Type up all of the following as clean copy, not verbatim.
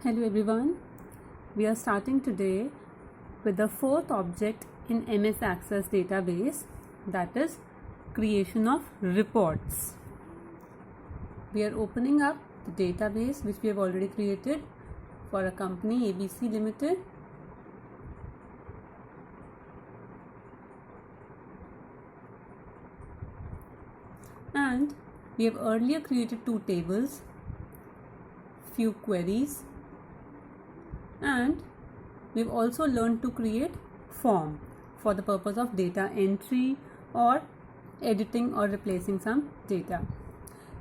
Hello everyone, we are starting today with the fourth object in MS Access database, that is creation of reports. We are opening up the database which we have already created for a company ABC Limited. And we have earlier created two tables, few queries, and we've also learned to create form for the purpose of data entry or editing or replacing some data.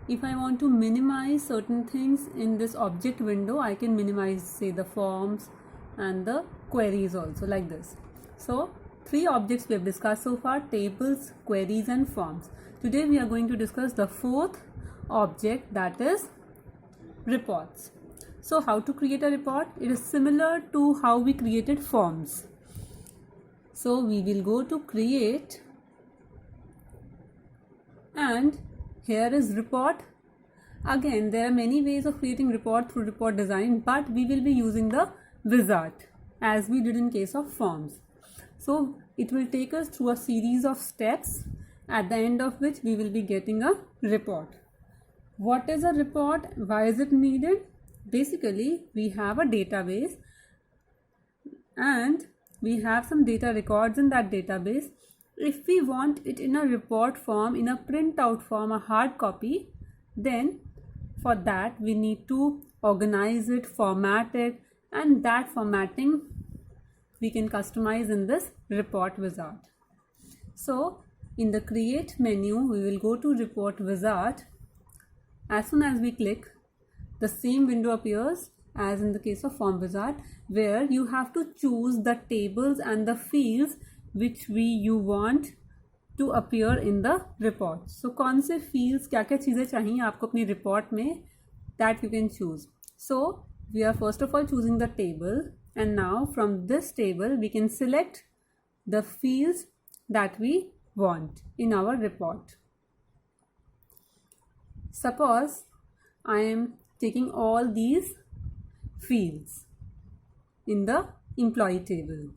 If I want to minimize certain things in this object window, I can minimize, say, the forms and the queries also, like this. So three objects we have discussed so far: tables, queries and forms. Today we are going to discuss the fourth object, that is reports. So how to create a report? It is similar to how we created forms. So we will go to create, and here is report. Again, there are many ways of creating report through report design, but we will be using the wizard as we did in case of forms. So it will take us through a series of steps, at the end of which we will be getting a report. What is a report? Why is it needed? Basically, we have a database and we have some data records in that database. If we want it in a report form, in a printout form, a hard copy, then for that we need to organize it, format it, and that formatting we can customize in this report wizard. So in the create menu, we will go to report wizard. As soon as we click, the same window appears as in the case of form wizard, where you have to choose the tables and the fields which you want to appear in the report. So कौन से fields, क्या क्या चीज़ें चाहिए आपको अपनी report में, that you can choose. So we are first of all choosing the table, and now from this table we can select the fields that we want in our report. Suppose I am taking all these fields in the employee table.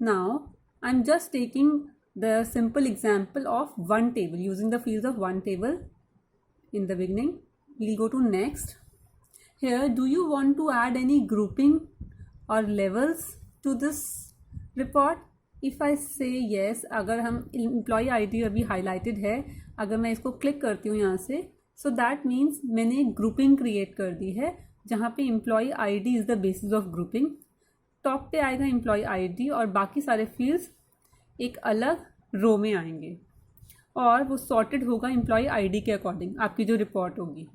Now I'm just taking the simple example of one table, using the fields of one table in the beginning. We'll go to next. Here, do you want to add any grouping or levels to this report? If I say yes, अगर हम employee ID अभी highlighted है, अगर मैं इसको click करती हूँ यहाँ से, so that means मैंने एक grouping create कर दी है, जहाँ पे employee ID is the basis of grouping. Top पे आएगा employee ID और बाकी सारे fields एक अलग रो में आएंगे, और वो sorted होगा employee ID के according, आपकी जो report होगी.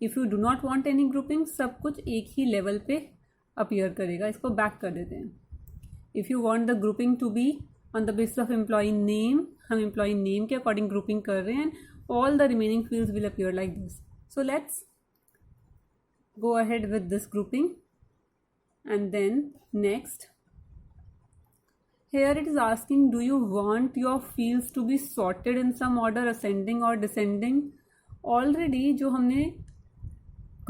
If you do not want any grouping, सब कुछ एक ही level पे appear करेगा. इसको back कर देते हैं. If you want the grouping to be on the basis of employee name, हम employee name के according grouping कर रहे हैं. All the remaining fields will appear like this. So let's go ahead with this grouping, and then next. Here it is asking, do you want your fields to be sorted in some order, ascending or descending? Already जो हमने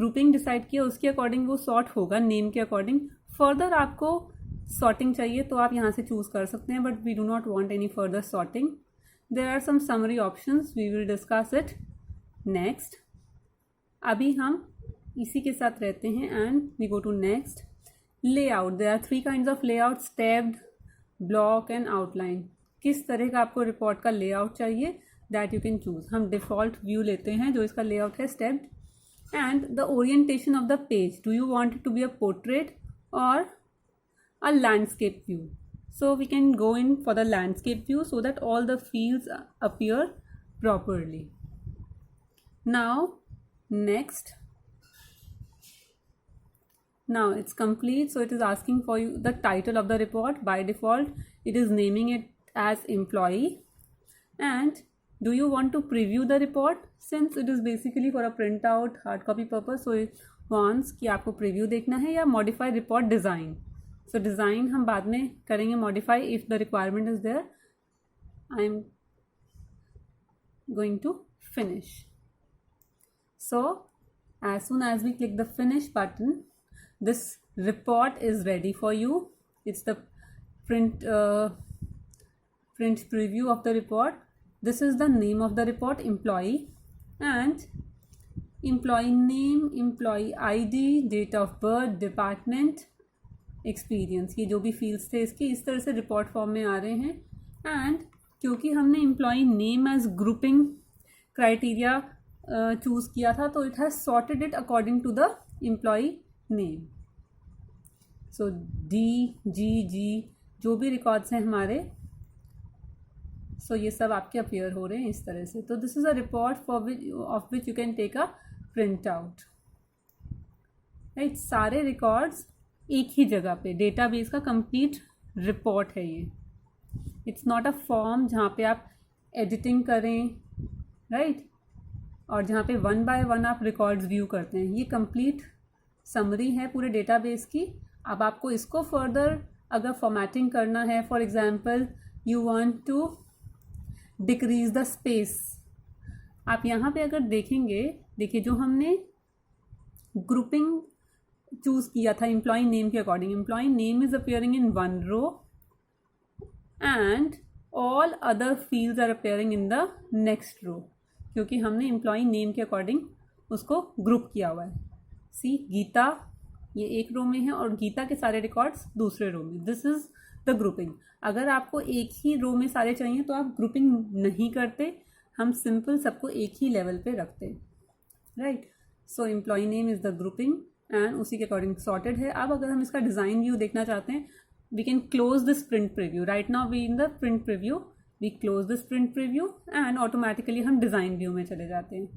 grouping decide किया उसके according वो sort होगा name के according. Further आपको sorting चाहिए तो आप यहाँ से choose कर सकते हैं, but we do not want any further sorting. There are some summary options, we will discuss it next. अभी हम इसी के साथ रहते हैं and we go to next. Layout, there are three kinds of layouts: tabbed, block and outline. किस तरह का आपको report का layout चाहिए, that you can choose. हम default view लेते हैं जो इसका layout है stepped. And the orientation of the page, do you want it to be a portrait or a landscape view? So we can go in for the landscape view so that all the fields appear properly. Now next. Now it's complete, so it is asking for you the title of the report. By default it is naming it as employee. And do you want to preview the report? Since it is basically for a printout hard copy purpose, so it wants कि आपको preview देखना है या modify report design. So design हम बाद में करेंगे modify if the requirement is there. I am going to finish. So As soon as we click the finish button, this report is ready for you. It's the print preview of the report. This is the name of the report, employee, and employee name, employee ID, date of birth, department, experience, ये जो भी fields थे इसके इस तरह से report form में आ रहे हैं. And क्योंकि हमने employee name as grouping criteria choose किया था, तो it has sorted it according to the employee name. So D, G, G जो भी records हैं हमारे, so ये सब आपके appear हो रहे हैं इस तरह से. तो this is a report of which you can take a print out. Right? सारे records एक ही जगह पे, database का complete report है ये. It's not a form जहाँ पे आप editing करें, right? और जहाँ पे वन बाय वन आप रिकॉर्ड्स व्यू करते हैं. ये कंप्लीट समरी है पूरे डेटाबेस की. अब आपको इसको फर्दर अगर फॉर्मेटिंग करना है, for example you want to decrease the space, आप यहाँ पे अगर देखेंगे, देखिए जो हमने ग्रुपिंग चूज़ किया था एम्प्लॉय नेम के according, employee name is appearing in one row and all other fields are appearing in the next row, क्योंकि हमने एम्प्लॉय नेम के अकॉर्डिंग उसको ग्रुप किया हुआ है. सी गीता ये एक रो में है और गीता के सारे रिकॉर्ड्स दूसरे रो में. This is the grouping. अगर आपको एक ही रो में सारे चाहिए तो आप ग्रुपिंग नहीं करते, हम सिंपल सबको एक ही लेवल पे रखते, right. So employee name is the grouping and उसी के अकॉर्डिंग सॉर्टेड है. अब अगर हम इसका डिज़ाइन व्यू देखना चाहते हैं, we can close this print preview. Right now we in the print preview, we close this print preview and automatically हम डिज़ाइन व्यू में चले जाते हैं,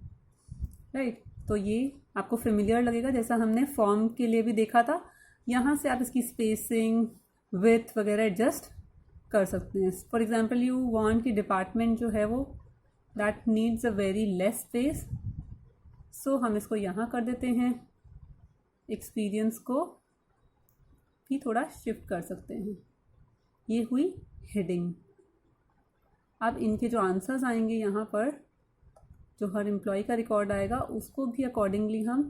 राइट. तो ये आपको फेमिलियर लगेगा जैसा हमने फॉर्म के लिए भी देखा था. यहाँ से आप इसकी स्पेसिंग, विथ वगैरह एडजस्ट कर सकते हैं. फॉर एग्जांपल यू वांट कि डिपार्टमेंट जो है वो that needs a very less space, so हम इसको यहाँ कर देते हैं. एक्सपीरियंस को भी थोड़ा शिफ्ट कर सकते हैं. ये हुई हेडिंग. अब इनके जो आंसर्स आएंगे यहाँ पर, जो हर एम्प्लॉय का रिकॉर्ड आएगा उसको भी अकॉर्डिंगली हम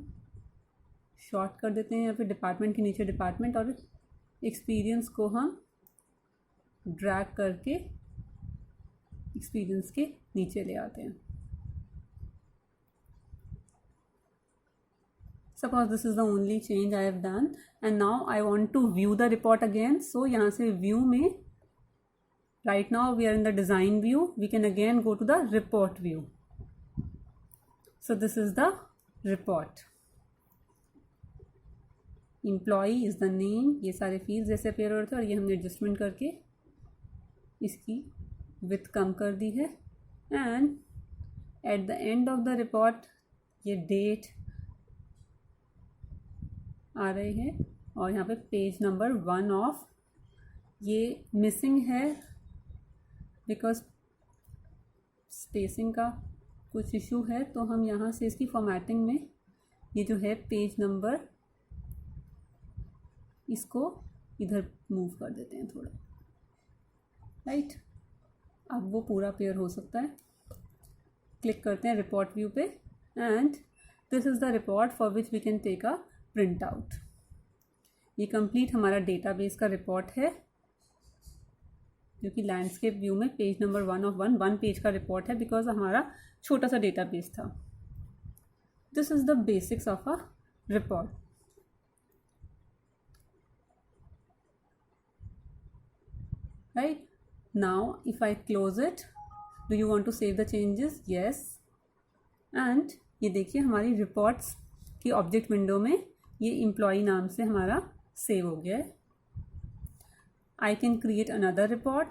शॉर्ट कर देते हैं. या फिर डिपार्टमेंट के नीचे डिपार्टमेंट और एक्सपीरियंस को हम ड्रैग करके एक्सपीरियंस के नीचे ले आते हैं. Suppose this is the only change I have done and now I want to view the report again. So यहाँ से view में, right now we are in the design view, we can again go to the report view. So this is the report. Employee is the name, ये सारे fields जैसे appear हो रहे थे और ये हमने adjustment करके इसकी width कम कर दी है. And at the end of the report ये date आ रहे हैं और यहाँ पे पेज नंबर 1 ऑफ ये मिसिंग है बिकॉज स्पेसिंग का कुछ इशू है. तो हम यहाँ से इसकी फॉर्मेटिंग में ये जो है पेज नंबर, इसको इधर मूव कर देते हैं थोड़ा, राइट. अब वो पूरा पेयर हो सकता है. क्लिक करते हैं रिपोर्ट व्यू पे and this is the report for which we can take a print out. ये कंप्लीट हमारा डेटाबेस का रिपोर्ट है जो कि लैंडस्केप व्यू में पेज नंबर 1 ऑफ 1 पेज का रिपोर्ट है बिकॉज हमारा छोटा सा डेटाबेस था. This is the basics of a report. Right now if I close it, do you want to save the changes? Yes. And ये देखिए हमारी रिपोर्ट्स की ऑब्जेक्ट विंडो में ये एम्प्लॉय नाम से हमारा सेव हो गया है. I can create another report.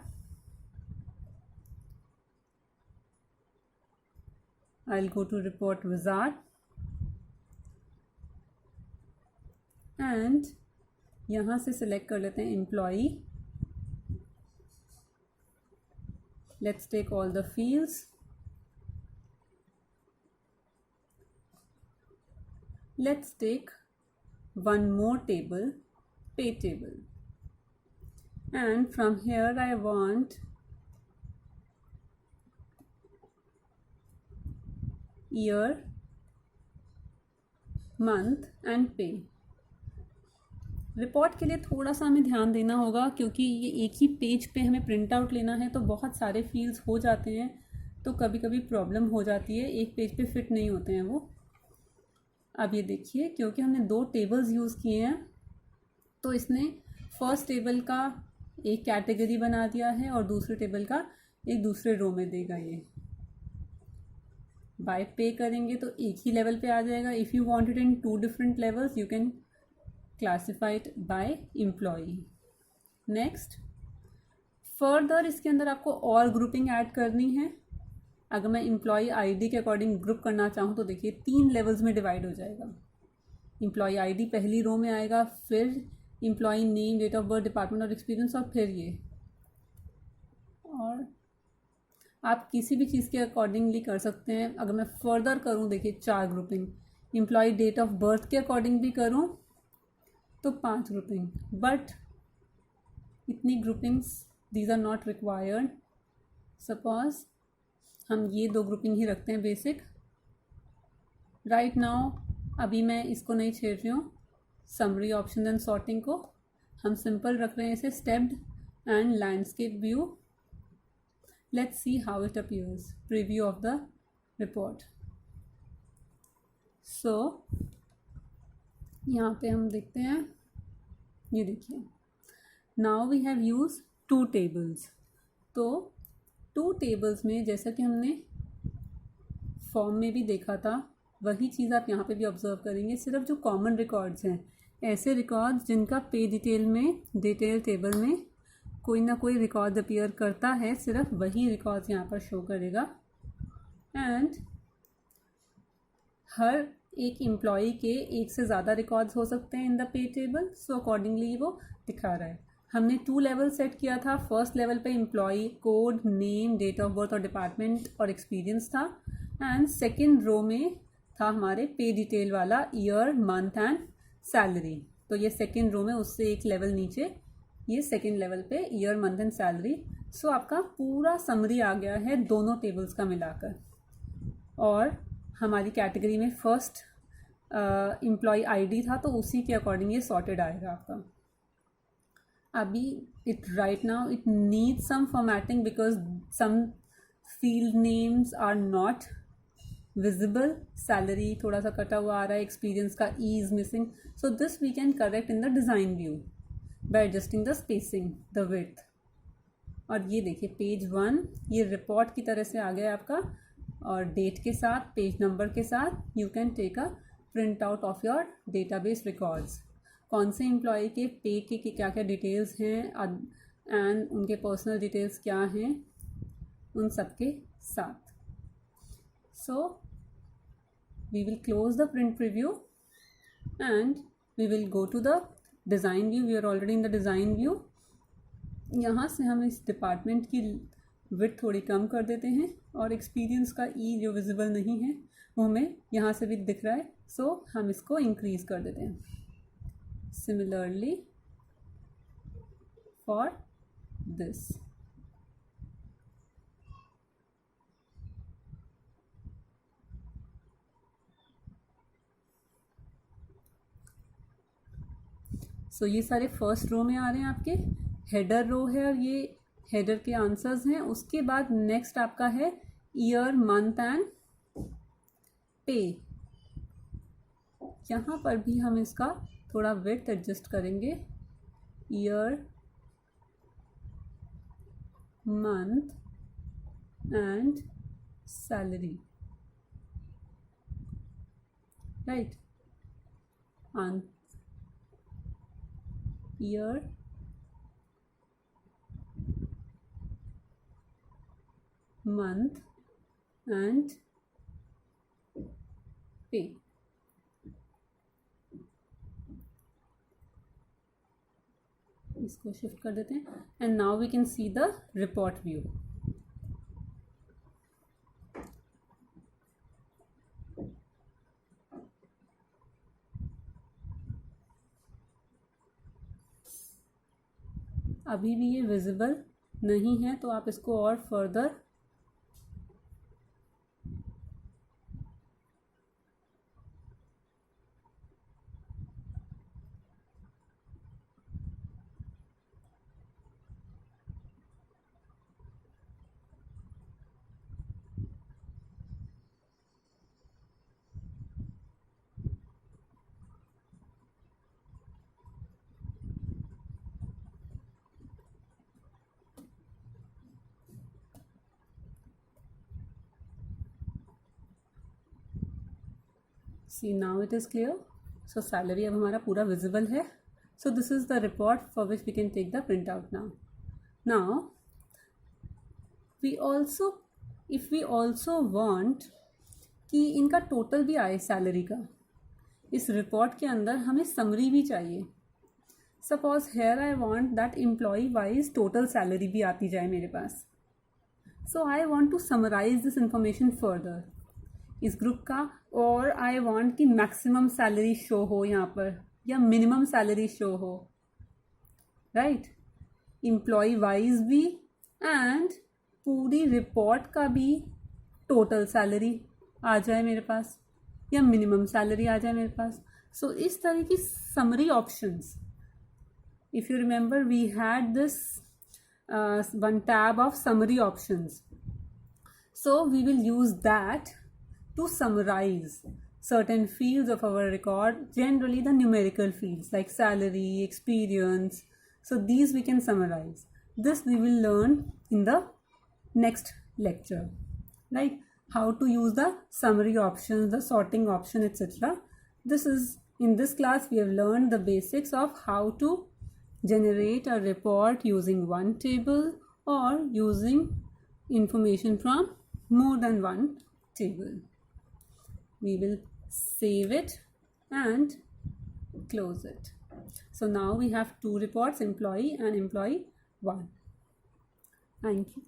I will go to report wizard and यहाँ से सिलेक्ट कर लेते हैं employee. Let's take all the fields. Let's take one more table, pay table, and from here I want year, month and पे। Report के लिए थोड़ा सा हमें ध्यान देना होगा क्योंकि ये एक ही पेज पे हमें प्रिंट आउट लेना है तो बहुत सारे फील्ड्स हो जाते हैं, तो कभी कभी प्रॉब्लम हो जाती है, एक पेज पे फिट नहीं होते हैं वो। अब ये देखिए, क्योंकि हमने 2 टेबल्स यूज़ किए हैं तो इसने फर्स्ट टेबल का एक कैटेगरी बना दिया है और दूसरे टेबल का एक दूसरे रो में देगा। ये बाय पे करेंगे तो एक ही लेवल पे आ जाएगा। If you want it in 2 different levels you can classify it by employee. Next, further इसके अंदर आपको और ग्रुपिंग ऐड करनी है। अगर मैं एम्प्लॉई आईडी के अकॉर्डिंग ग्रुप करना चाहूँ तो देखिए 3 लेवल्स में डिवाइड हो जाएगा। एम्प्लॉई आईडी पहली रो में आएगा, फिर employee name, date of birth, department और एक्सपीरियंस, और फिर ये। और आप किसी भी चीज़ के अकॉर्डिंगली कर सकते हैं। अगर मैं फर्दर करूँ, देखिए 4 grouping, employee date of birth के अकॉर्डिंग भी करूँ तो 5 ग्रुपिंग, बट इतनी groupings these are not required. Suppose हम ये 2 ग्रुपिंग ही रखते हैं बेसिक। राइट नाउ अभी मैं इसको नहीं छेड़ रही हूँ, समरी, ऑप्शन एंड सॉर्टिंग को हम सिंपल रख रहे हैं, इसे stepped and landscape view. Let's see how it appears, preview of the report. So यहाँ पे हम देखते हैं, ये देखिए, now we have use 2 tables. तो 2 टेबल्स में जैसा कि हमने फॉर्म में भी देखा था वही चीज़ आप यहाँ पे भी ऑब्जर्व करेंगे। सिर्फ जो कॉमन रिकॉर्ड्स हैं, ऐसे रिकॉर्ड्स जिनका पे डिटेल में, डिटेल टेबल में कोई ना कोई रिकॉर्ड अपीयर करता है, सिर्फ वही रिकॉर्ड्स यहाँ पर शो करेगा। एंड हर एक एम्प्लॉई के एक से ज़्यादा रिकॉर्ड्स हो सकते हैं in the pay table, so accordingly वो दिखा रहा है। हमने 2 लेवल सेट किया था। फर्स्ट लेवल पे employee code, name, date of birth और डिपार्टमेंट और एक्सपीरियंस था, एंड सेकेंड रो में था हमारे पे डिटेल वाला ईयर, मंथ एंड सैलरी। तो ये सेकेंड रो में उससे एक लेवल नीचे ये सेकेंड लेवल पे ईयर, मंथ एंड सैलरी। सो आपका पूरा समरी आ गया है दोनों टेबल्स का मिलाकर। और हमारी कैटेगरी में फर्स्ट एम्प्लॉय आईडी था तो उसी के अकॉर्डिंग ये सॉर्टेड आएगा आपका। अभी it right now it needs some formatting because some field names are not visible. Salary थोड़ा सा कटा हुआ आ रहा है, एक्सपीरियंस का E is missing, so this we can correct in the design view by adjusting the spacing, the width. और ये देखिए पेज 1 ये रिपोर्ट की तरह से आ गया आपका, और डेट के साथ, पेज नंबर के साथ you can take a print out of your database records. कौन से एम्प्लॉय के पे के क्या क्या डिटेल्स हैं एंड उनके पर्सनल डिटेल्स क्या हैं, उन सब के साथ। So we will close the print preview and we will go to the design view. We are already in the design view. यहाँ से हम इस डिपार्टमेंट की विड्थ थोड़ी कम कर देते हैं और एक्सपीरियंस का ई जो विजिबल नहीं है वो हमें यहाँ से भी दिख रहा है, सो हम इसको इंक्रीज़ कर देते हैं। Similarly for this. सो ये सारे फर्स्ट रो में आ रहे हैं आपके, हेडर रो है और ये हेडर के आंसर्स हैं। उसके बाद नेक्स्ट आपका है ईयर, मंथ एंड पे। यहाँ पर भी हम इसका थोड़ा विड्थ एडजस्ट करेंगे। Year, month and salary, right. Year, month and पे। इसको शिफ्ट कर देते हैं and now we can see the report view. अभी भी ये विजिबल नहीं है तो आप इसको और further See, now it is clear. So salary अब हमारा पूरा visible है. So this is the report for which we can take the printout now. Now we also, if we also want कि इनका टोटल भी आए सैलरी का, इस रिपोर्ट के अंदर हमें समरी भी चाहिए. Suppose here I want that employee wise total salary भी आती जाए मेरे पास. So I want to summarise this information further इस ग्रुप का, और आई वांट कि मैक्सिमम सैलरी शो हो यहाँ पर या मिनिमम सैलरी शो हो, राइट. एम्प्लॉय वाइज भी एंड पूरी रिपोर्ट का भी टोटल सैलरी आ जाए मेरे पास या मिनिमम सैलरी आ जाए मेरे पास. सो इस तरह की summary options, if you remember we had this one tab of summary options, so we will use that to summarize certain fields of our record, generally the numerical fields like salary, experience. So these we can summarize. This we will learn in the next lecture, right? How to use the summary options, the sorting option, etc. This is, in this class we have learned the basics of how to generate a report using one table or using information from more than one table. We will save it and close it. So now we have two reports, employee and employee 1. Thank you.